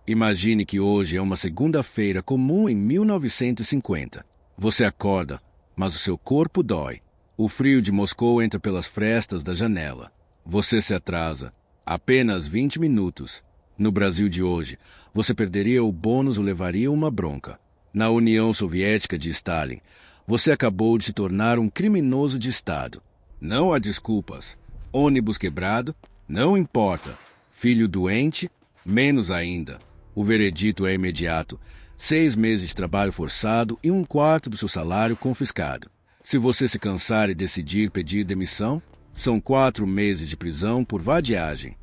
Imagine que hoje é uma segunda-feira comum em 1950. Você acorda, mas o seu corpo dói. O frio de Moscou entra pelas frestas da janela. Você se atrasa. Apenas 20 minutos. No Brasil de hoje, você perderia o bônus ou levaria uma bronca. Na União Soviética de Stalin, você acabou de se tornar um criminoso de Estado. Não há desculpas. Ônibus quebrado? Não importa. Filho doente? Menos ainda. O veredito é imediato. 6 meses de trabalho forçado e 1/4 do seu salário confiscado. Se você se cansar e decidir pedir demissão, são 4 meses de prisão por vadiagem.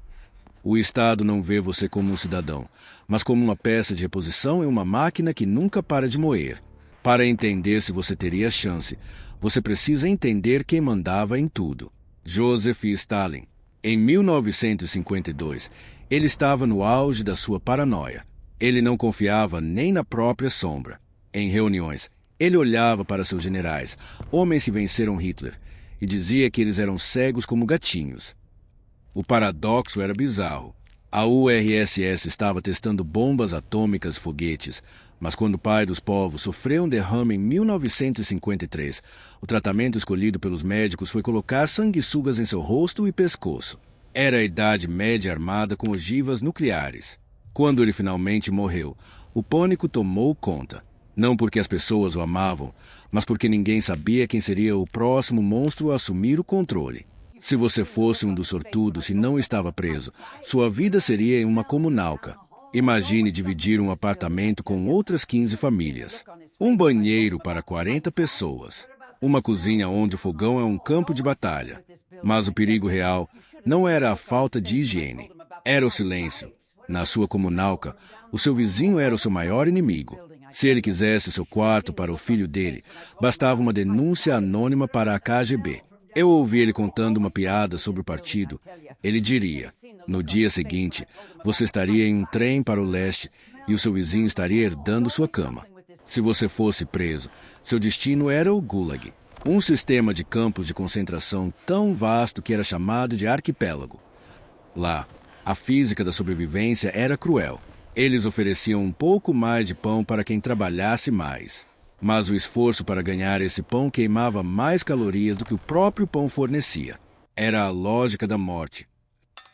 O Estado não vê você como um cidadão, mas como uma peça de reposição em uma máquina que nunca para de moer. Para entender se você teria chance, você precisa entender quem mandava em tudo. Joseph Stalin. Em 1952, ele estava no auge da sua paranoia. Ele não confiava nem na própria sombra. Em reuniões, ele olhava para seus generais, homens que venceram Hitler, e dizia que eles eram cegos como gatinhos. O paradoxo era bizarro. A URSS estava testando bombas atômicas e foguetes, mas quando o pai dos povos sofreu um derrame em 1953, o tratamento escolhido pelos médicos foi colocar sanguessugas em seu rosto e pescoço. Era a Idade Média armada com ogivas nucleares. Quando ele finalmente morreu, o pânico tomou conta. Não porque as pessoas o amavam, mas porque ninguém sabia quem seria o próximo monstro a assumir o controle. Se você fosse um dos sortudos e não estava preso, sua vida seria em uma comunalca. Imagine dividir um apartamento com outras 15 famílias. Um banheiro para 40 pessoas. Uma cozinha onde o fogão é um campo de batalha. Mas o perigo real não era a falta de higiene, era o silêncio. Na sua comunalca, o seu vizinho era o seu maior inimigo. Se ele quisesse seu quarto para o filho dele, bastava uma denúncia anônima para a KGB. Eu ouvi ele contando uma piada sobre o partido. Ele diria, no dia seguinte, você estaria em um trem para o leste e o seu vizinho estaria herdando sua cama. Se você fosse preso, seu destino era o Gulag, um sistema de campos de concentração tão vasto que era chamado de arquipélago. Lá, a física da sobrevivência era cruel. Eles ofereciam um pouco mais de pão para quem trabalhasse mais. Mas o esforço para ganhar esse pão queimava mais calorias do que o próprio pão fornecia. Era a lógica da morte.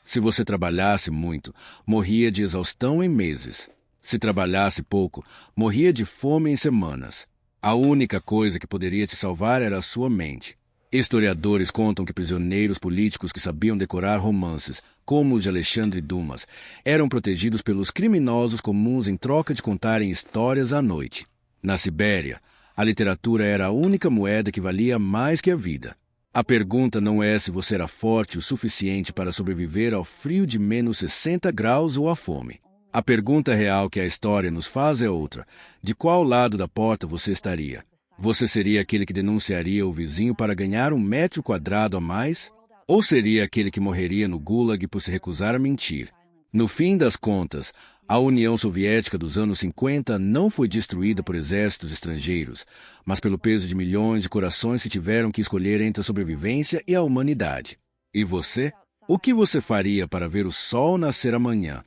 Se você trabalhasse muito, morria de exaustão em meses. Se trabalhasse pouco, morria de fome em semanas. A única coisa que poderia te salvar era a sua mente. Historiadores contam que prisioneiros políticos que sabiam decorar romances, como os de Alexandre Dumas, eram protegidos pelos criminosos comuns em troca de contarem histórias à noite. Na Sibéria, a literatura era a única moeda que valia mais que a vida. A pergunta não é se você era forte o suficiente para sobreviver ao frio de menos 60 graus ou à fome. A pergunta real que a história nos faz é outra. De qual lado da porta você estaria? Você seria aquele que denunciaria o vizinho para ganhar 1 m² a mais? Ou seria aquele que morreria no Gulag por se recusar a mentir? No fim das contas, a União Soviética dos anos 50 não foi destruída por exércitos estrangeiros, mas pelo peso de milhões de corações que tiveram que escolher entre a sobrevivência e a humanidade. E você? O que você faria para ver o sol nascer amanhã?